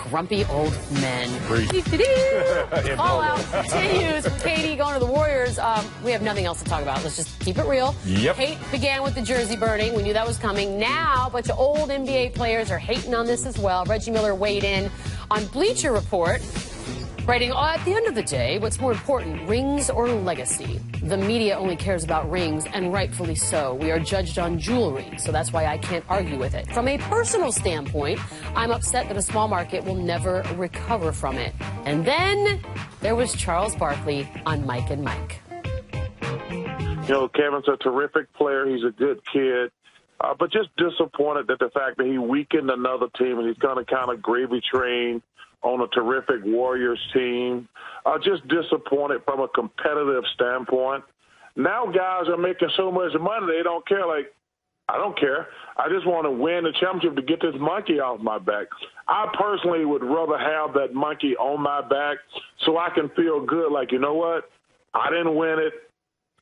grumpy old men. Fallout continues with KD going to the Warriors. We have nothing else to talk about. Let's just keep it real. Yep. Hate began with the jersey burning. We knew that was coming. Now, a bunch of old NBA players are hating on this as well. Reggie Miller weighed in on Bleacher Report, writing, at the end of the day, what's more important, rings or legacy? The media only cares about rings, and rightfully so. We are judged on jewelry, so that's why I can't argue with it. From a personal standpoint, I'm upset that a small market will never recover from it. And then there was Charles Barkley on Mike and Mike. You know, Kevin's a terrific player. He's a good kid. But just disappointed that the fact that he weakened another team and he's going to kind of gravy train on a terrific Warriors team. Just disappointed from a competitive standpoint. Now guys are making so much money, they don't care. Like, I don't care. I just want to win the championship to get this monkey off my back. I personally would rather have that monkey on my back so I can feel good. Like, you know what? I didn't win it.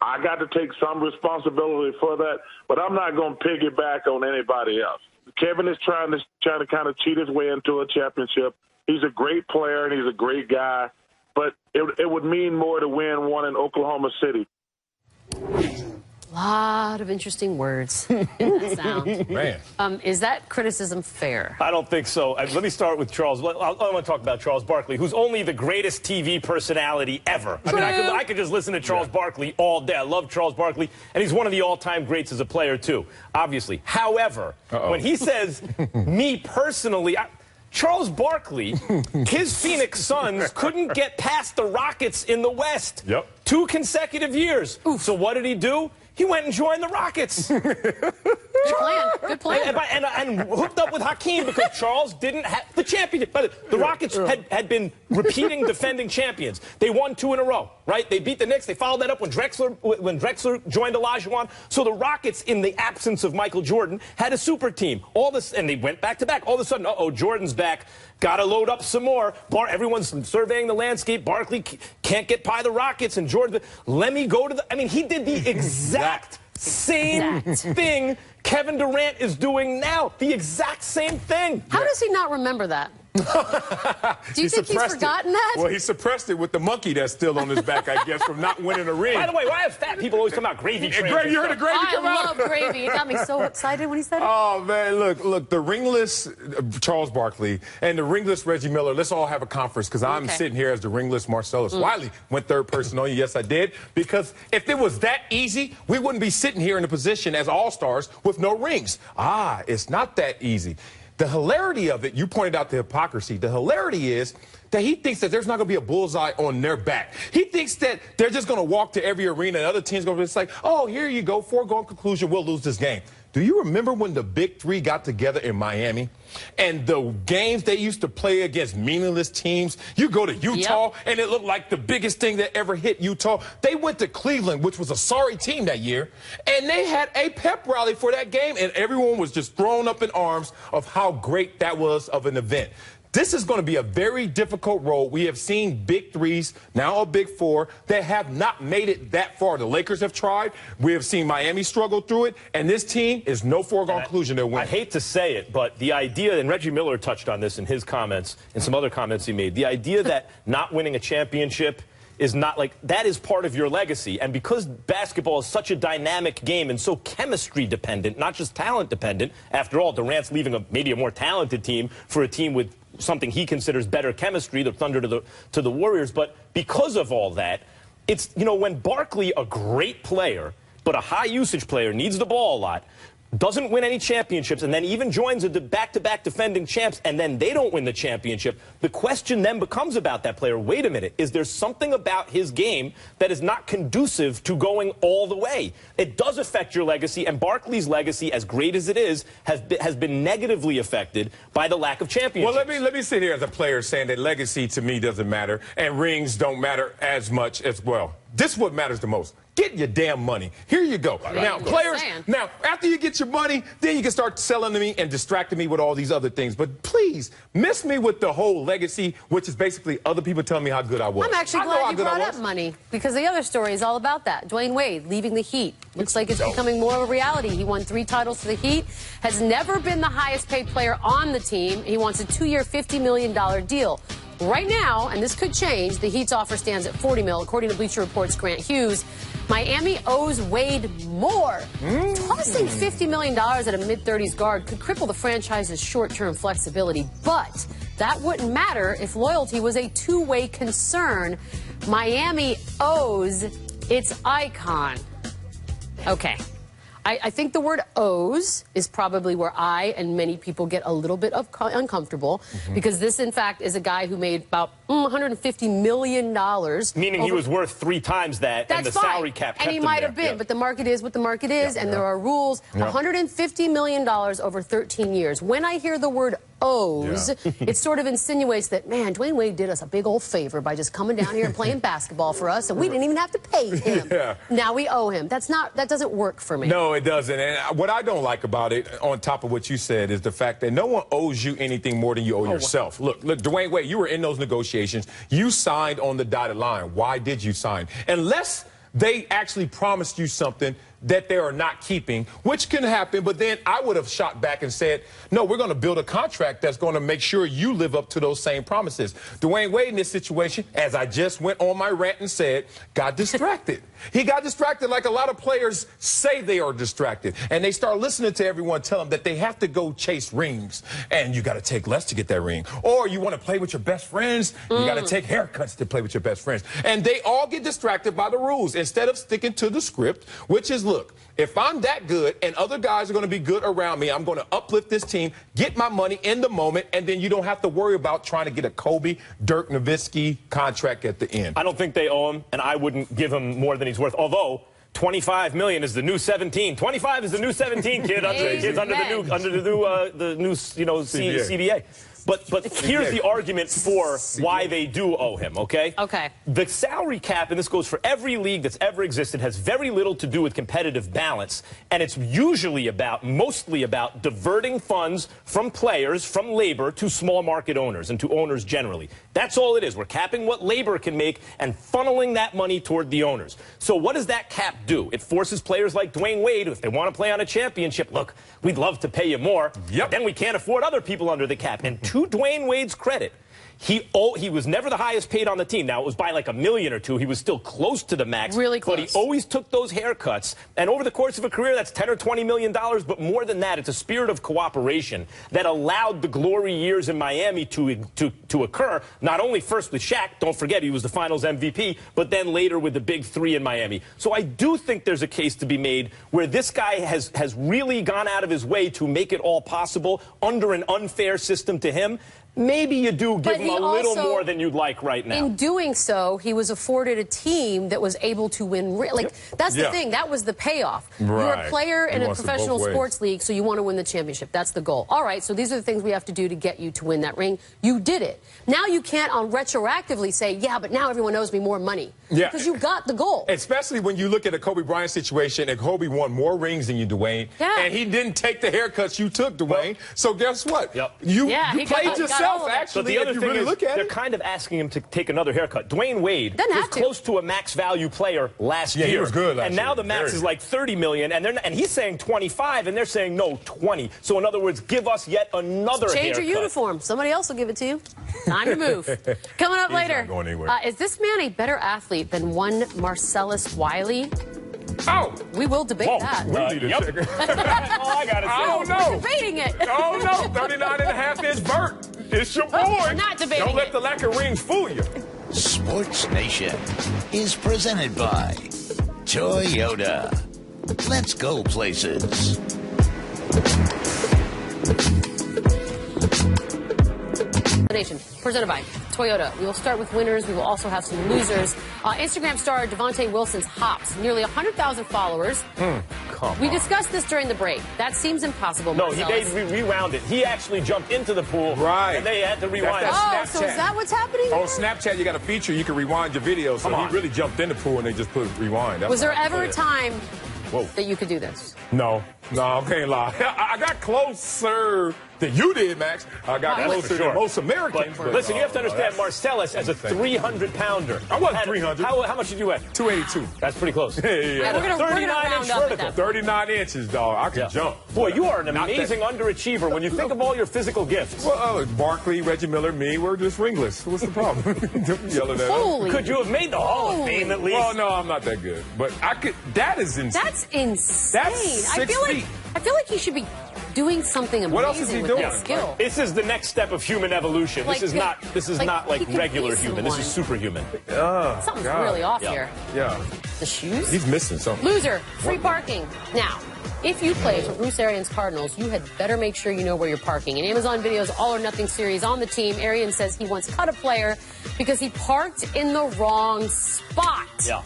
I got to take some responsibility for that, but I'm not going to piggyback on anybody else. Kevin is trying to kind of cheat his way into a championship. He's a great player and he's a great guy, but it would mean more to win one in Oklahoma City. A lot of interesting words in that sound. Man. Is that criticism fair? I don't think so. Let me start with Charles. I want to talk about Charles Barkley, who's only the greatest TV personality ever. I mean, I could just listen to Charles Barkley all day. I love Charles Barkley, and he's one of the all-time greats as a player, too, obviously. However, when he says, me personally, Charles Barkley, his Phoenix Suns couldn't get past the Rockets in the West. 2 consecutive years. So what did he do? He went and joined the Rockets. Good plan. Good plan. And hooked up with Hakeem because Charles didn't have the championship. But the Rockets had been repeating defending champions. They won 2 in a row, right? They beat the Knicks. They followed that up when Drexler joined Olajuwon. So the Rockets, in the absence of Michael Jordan, had a super team. And they went back to back. All of a sudden, Jordan's back. Got to load up some more. Everyone's surveying the landscape. Barkley can't get by the Rockets, and Jordan. Let me go to the. I mean, he did the exact same thing Kevin Durant is doing now. The exact same thing. How does he not remember that? Do you think he's forgotten that? Well, he suppressed it with the monkey that's still on his back, I guess, from not winning a ring. By the way, why have fat people always come out gravy trains? You heard the gravy come out? I love gravy. It got me so excited when he said it. Oh, man, look, the ringless Charles Barkley and the ringless Reggie Miller, let's all have a conference because I'm sitting here as the ringless Marcellus Wiley. Went third person on you. Yes, I did. Because if it was that easy, we wouldn't be sitting here in a position as all-stars with no rings. It's not that easy. The hilarity of it, you pointed out the hypocrisy. The hilarity is that he thinks that there's not going to be a bullseye on their back. He thinks that they're just going to walk to every arena and other teams going to be like, oh, here you go, foregone conclusion, we'll lose this game. Do you remember when the Big Three got together in Miami and the games they used to play against meaningless teams? You go to Utah and it looked like the biggest thing that ever hit Utah. They went to Cleveland, which was a sorry team that year, and they had a pep rally for that game, and everyone was just thrown up in arms of how great that was of an event. This is going to be a very difficult road. We have seen Big Threes, now a Big Four, that have not made it that far. The Lakers have tried. We have seen Miami struggle through it, and this team is no foregone conclusion they'll win. I hate to say it, but the idea, and Reggie Miller touched on this in his comments and some other comments he made, the idea that not winning a championship is not like, that is part of your legacy. And because basketball is such a dynamic game and so chemistry dependent, not just talent dependent, after all, Durant's leaving maybe a more talented team for a team with something he considers better chemistry, the Thunder to the Warriors. But because of all that, it's, when Barkley, a great player, but a high usage player, needs the ball a lot, doesn't win any championships, and then even joins the back-to-back defending champs, and then they don't win the championship, the question then becomes about that player. Wait a minute. Is there something about his game that is not conducive to going all the way? It does affect your legacy, and Barkley's legacy, as great as it is, has been negatively affected by the lack of championships. Well, let me sit here as a player saying that legacy to me doesn't matter, and rings don't matter as much as well. this is what matters the most. Get your damn money. Here you go. Now, players, now, after you get your money, then you can start selling to me and distracting me with all these other things. But please, miss me with the whole legacy, which is basically other people telling me how good I was. I'm actually glad you brought up money, because the other story is all about that. Dwayne Wade leaving the Heat. Looks like it's becoming more of a reality. He won 3 titles for the Heat, has never been the highest paid player on the team. He wants a 2-year, $50 million deal. Right now, and this could change, the Heat's offer stands at $40 million, according to Bleacher Report's Grant Hughes. Miami owes Wade more. Tossing $50 million at a mid-30s guard could cripple the franchise's short-term flexibility. But that wouldn't matter if loyalty was a two-way concern. Miami owes its icon. Okay. I think the word owes is probably where I and many people get a little bit uncomfortable, because this, in fact, is a guy who made about $150 million. Meaning he was worth 3 times that, and the salary cap kept him there. And he might have been, but the market is what the market is, and there are rules. $150 million over 13 years. When I hear the word owes, it sort of insinuates that, man, Dwayne Wade did us a big old favor by just coming down here and playing basketball for us, and we didn't even have to pay him. Now we owe him. That doesn't work for me. No, it doesn't. And what I don't like about it, on top of what you said, is the fact that no one owes you anything more than you owe yourself. Look, Dwayne Wade, you were in those negotiations. You signed on the dotted line. Why did you sign? Unless they actually promised you something that they are not keeping, which can happen, but then I would have shot back and said, no, we're going to build a contract that's going to make sure you live up to those same promises. Dwayne Wade in this situation, as I just went on my rant and said, got distracted. He got distracted like a lot of players say they are distracted. And they start listening to everyone tell them that they have to go chase rings. And you got to take less to get that ring. Or you want to play with your best friends, you got to take haircuts to play with your best friends. And they all get distracted by the rules instead of sticking to the script, which is, look, if I'm that good and other guys are going to be good around me, I'm going to uplift this team, get my money in the moment, and then you don't have to worry about trying to get a Kobe, Dirk Nowitzki contract at the end. I don't think they owe him, and I wouldn't give him more than he's worth, although $25 million is the new 17. 25 is the new 17, kid. Kids under the new CBA. But here's the argument for why they do owe him, okay? Okay. The salary cap, and this goes for every league that's ever existed, has very little to do with competitive balance, and it's usually mostly about diverting funds from players, from labor, to small market owners and to owners generally. That's all it is. We're capping what labor can make and funneling that money toward the owners. So what does that cap do? It forces players like Dwayne Wade, if they want to play on a championship, look, we'd love to pay you more, but then we can't afford other people under the cap. And to Dwayne Wade's credit, he was never the highest paid on the team. Now, it was by like $1 million or $2 million. He was still close to the max. Really close. But he always took those haircuts. And over the course of a career, that's $10 or $20 million. But more than that, it's a spirit of cooperation that allowed the glory years in Miami to occur. Not only first with Shaq, don't forget he was the Finals MVP, but then later with the Big Three in Miami. So I do think there's a case to be made where this guy has really gone out of his way to make it all possible under an unfair system to him. Maybe you do give him a little more than you'd like right now. In doing so, he was afforded a team that was able to win. Like, that's the thing. That was the payoff. You're a player in a professional sports league, so you want to win the championship. That's the goal. All right, so these are the things we have to do to get you to win that ring. You did it. Now you can't retroactively say, yeah, but now everyone owes me more money. Because you got the goal. Especially when you look at the Kobe Bryant situation, and Kobe won more rings than you, Dwayne. And he didn't take the haircuts you took, Dwayne. So guess what? You played yourself. Actually, but the other thing really is, they're kind of asking him to take another haircut. Dwayne Wade was close to a max value player last year. He was good last year. And now the max is like $30 million, and he's saying 25, and they're saying no, 20. So in other words, give us yet another haircut. Change your uniform. Somebody else will give it to you. Time to move. Coming up later, not going anywhere. Is this man a better athlete than one Marcellus Wiley? Oh! We will debate that. We need to check it. All I gotta say. I don't know. We're debating it. Oh, no. 39.5-inch Bert. It's your boy. We're not debating Don't let the lack of rings fool you. Sports Nation is presented by Toyota. Let's go places. Nation, presented by Toyota. We will start with winners. We will also have some losers. Instagram star Devontae Wilson's hops, nearly 100,000 followers. Come We on. discussed this during the break. That seems impossible, No, he Marcellus. rewound it. He actually jumped into the pool. Right. And they had to rewind. That's Oh, so is that what's happening On here? Snapchat, you got a feature you can rewind your video. So Come on. he really jumped in the pool and they just put rewind. That's Was there how I ever play a it. time Whoa. that you could do this? No, I can't lie. I got closer than you did, Max. I got That's closer for sure. than most Americans. But listen, you have to understand, that's Marcellus as a insane. 300-pounder. I wasn't 300. How much did you weigh? 282. That's pretty close. Yeah. Yeah, we're gonna 39 round inch up at vertical. that. 39 inches, dog. I can jump. Boy, you are an Not that- amazing underachiever when you think of all your physical gifts. Well, Barkley, Reggie Miller, me, we're just ringless. What's the problem? Yelling at us. Holy. Could you have made the Hall of Fame at least? Well, no, I'm not that good. But I could. That is insane. That's insane. That's I 6 feel feet. like he should be doing something amazing What else is he with doing? that skill. This is the next step of human evolution. Like, This is not he could regular be human. This is someone. superhuman. Something's God. really off Yeah. here. Yeah. The shoes? He's missing something. Loser, free parking. Now, if you play for Bruce Arians Cardinals, you had better make sure you know where you're parking. In Amazon Video's All or Nothing series on the team, Arians says he once cut a player because he parked in the wrong spot. Yeah.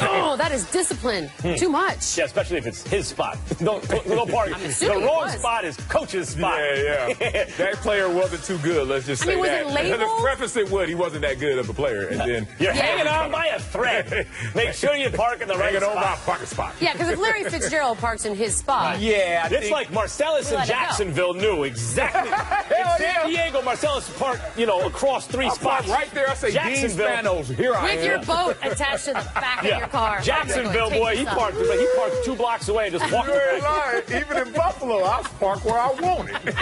Oh, that is discipline. Too much. Yeah, especially if it's his spot. Don't party. I'm The assuming it wrong was. spot is coach's spot. Yeah. That player wasn't too good. Let's just I say mean, was that. it labeled? Let's preface it with he wasn't that good of a player, and then You're hanging on by a thread. Make sure you park in the right hanging on my spot. pocket spot. Yeah, because if Larry Fitzgerald parks in his spot, Yeah, I It's think- like Marcellus We and let it go. Jacksonville knew exactly. In San Diego, Marcellus parked, across three I parked spots. right there. I say, Dean Jacksonville. Spanos, here I with am. your boat attached to the back of your car. Jacksonville, Take boy, he this up. parked 2 blocks away and just walked You ain't away. lying. Even in Buffalo, I park where I want it.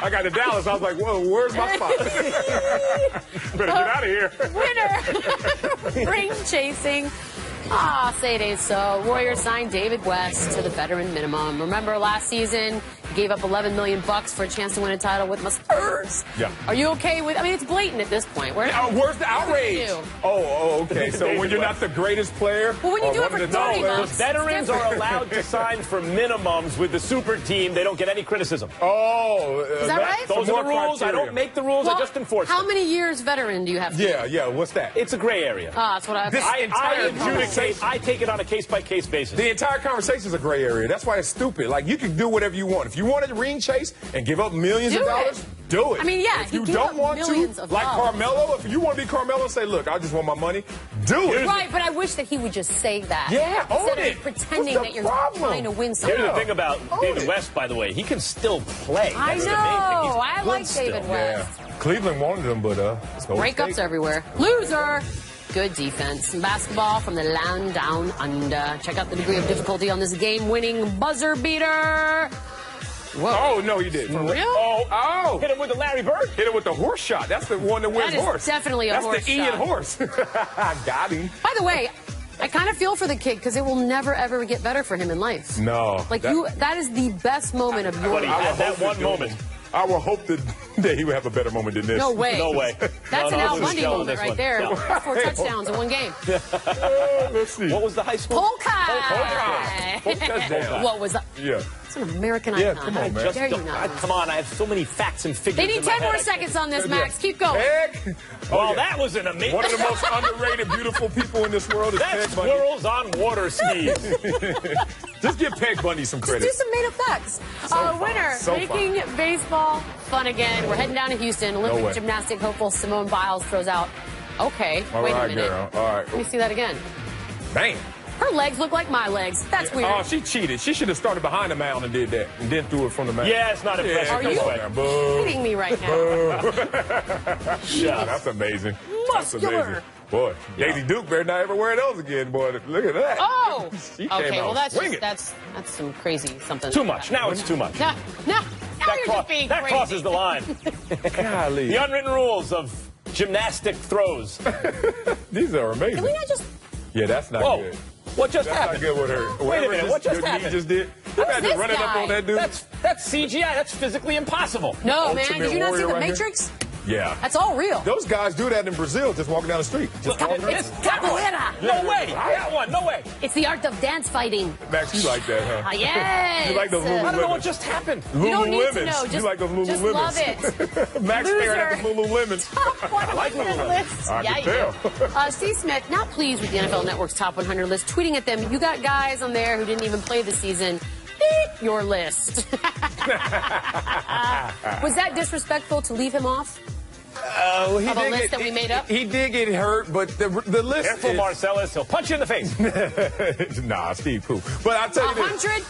I got to Dallas. I was like, well, where's my spot? Better get out of here. Winner. Ring chasing. Say it ain't so. Warriors signed David West to the veteran minimum. Remember last season, he gave up $11 million for a chance to win a title with my Spurs. Yeah. Are you okay with? I mean, it's blatant at this point. Where's the outrage? do? Oh, okay. So when you're not the greatest player, Well, when you or do it one for of the 30 top months. players- Veterans are allowed to sign for minimums with the super team. They don't get any criticism. Oh, Is that right? Those are the rules. I Criteria. don't make the rules. I just enforce How them. many years veteran do you have to be? Yeah. What's that? It's a gray area. That's what I This- I entire adjudicate. I take it on a case-by-case basis. The entire conversation is a gray area. That's why it's stupid. Like, you can do whatever you want. If you want to ring chase and give up millions Do of it. dollars, do it. I mean, yeah, If he you gave don't up want to, millions of like dollars. Carmelo, if you want to be Carmelo, say, look, I just want my money, do it. Right, but I wish that he would just say that. Yeah, own Instead it. of pretending What's that the you're problem? trying to win something. Here's the thing about Own David it. West, by the way. He can still play. I That's know. the main thing. He's I good like still. David West. Yeah. Cleveland wanted him, but Breakups everywhere. Loser. Good defense. Basketball from the land down under. Check out the degree of difficulty on this game-winning buzzer beater. Whoa. Oh, no, he didn't. For real? Oh. Hit him with the Larry Bird. Hit it with the horse shot. That's the one that wins That is horse. definitely a That's horse the Ian shot. horse. I got him. By the way, I kind of feel for the kid because it will never, ever get better for him in life. No. Like, that is the best moment of your But he life. had that one moment. I will hope that he would have a better moment than this. No way. No way. That's No, an Al this is Bundy showing moment this right one. there. No. 4 touchdowns in one game. Let's see. What was the high school? Polka. Touchdown. What was that? Yeah. It's an American Yeah, icon. come on, man. How dare you not? Come on, I have so many facts and figures. They need in my 10 more head. seconds on this, Max. Keep going. Peg. Well, yeah. that was an amazing. One of the most underrated, beautiful people in this world is That's Peg Bundy. squirrels on water skis. Just give Peg Bundy some Do credit. some made-up facts. fun, Winner, so making baseball fun again. We're heading down to Houston. Olympic way. gymnastic hopeful Simone Biles throws out. Okay, All wait a right, minute. girl. All right. Let me see that again. Bang. Her legs look like my legs. That's weird. Oh, she cheated. She should have started behind the mound and did that, and then threw it from the mound. Yeah, it's not impressive. Yeah, Are come you on now. Boo. Kidding me right now. Yeah, that's amazing. That's Muscular. amazing. Boy, Daisy Duke better not ever wear those again, boy. Look at that. Oh, She okay. came Well, out that's swinging. that's some crazy something. Too much. Now it's too much. Now you're just being That crazy. crosses the line. Golly. The unwritten rules of gymnastic throws. These are amazing. Can we not just? Yeah, that's not Whoa. good. What just That's not happened? good with her. Wait a Whatever minute. What just your knee happened? just did. You had to this run it up guy? on that dude. That's CGI. That's physically impossible. No, man. Ultimate Did you not see Warrior the right here. Matrix? Yeah. That's all real. Those guys do that in Brazil, just walking down the street. Just walking around. It's capoeira. No way. I got one. No way. It's the art of dance fighting. Max, you like that, huh? Yes. You like those Lululemons. I don't know what just happened. You don't need to know. Lululemons. Just, You like those Lululemons. just love it. Max staring at the Lululemons. Top 100 list. I Yeah, can you tell. do. Steve Smith, not pleased with the NFL Network's top 100 list, tweeting at them, you got guys on there who didn't even play this season. Beat your list. Was that disrespectful to leave him off? Well, Of a list that we made up? He did get hurt, but the list Careful, is... Marcellus. He'll punch you in the face. Nah, Steve Pooh. But I'll tell you this. 100?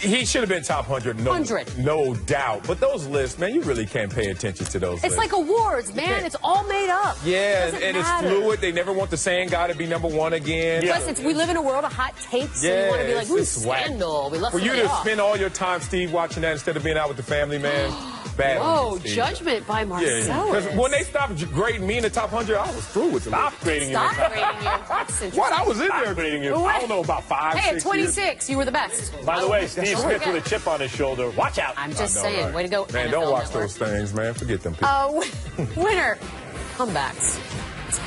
He should have been top 100, no, 100. No doubt. But those lists, man, you really can't pay attention to those It's lists. like awards, man. It's all made up. Yeah, Doesn't and it's matter. fluid. They never want the same guy to be number one again. Plus, we live in a world of hot takes, so you want to be like, ooh, it's whack. scandal. We left For you somebody to off. spend all your time, Steve, watching that instead of being out with the family, man, bad on Whoa, you, Steve. judgment by Yeah, Marcellus. because when they stopped grading me in the top 100, I was through with them. Stop grading you. Stop grading you. That's interesting. What? I was in there grading you. I don't know, about 5, Hey, 6 at years. 26, you were the best. By the way, Steve Oh, Smith yeah. with a chip on his shoulder. Watch out. I'm just I know, saying. right? Way to go, Man, NFL don't watch Network. those things, man. Forget them people. Winner comebacks.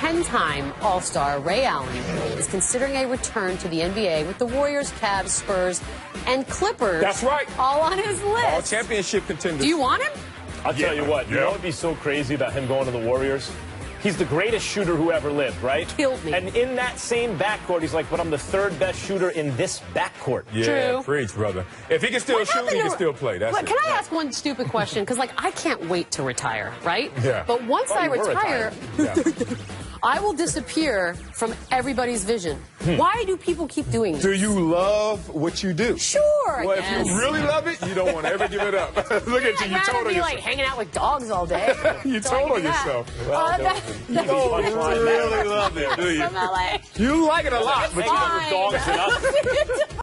10-time All-Star Ray Allen is considering a return to the NBA with the Warriors, Cavs, Spurs, and Clippers. That's right. All on his list. All championship contenders. Do you want him? I'll tell you what. You know what would be so crazy about him going to the Warriors? He's the greatest shooter who ever lived, right? Killed me. And in that same backcourt, he's like, but I'm the third best shooter in this backcourt. Yeah, True. preach, brother. If he can still What shoot, happened he can to- still play. That's But it. can I ask one stupid question? Because, like, I can't wait to retire, right? Yeah. But once I you were retire, I will disappear from everybody's vision. Why do people keep doing this? Do you love what you do? Sure, Well, I if guess. you really love it, you don't want to ever give it up. Look at you. I'd You rather told on be yourself. like hanging out with dogs all day. You So I told can on do that. yourself. You don't really love it, do you? From LA. You like it a lot, but you Fine. dogs and us.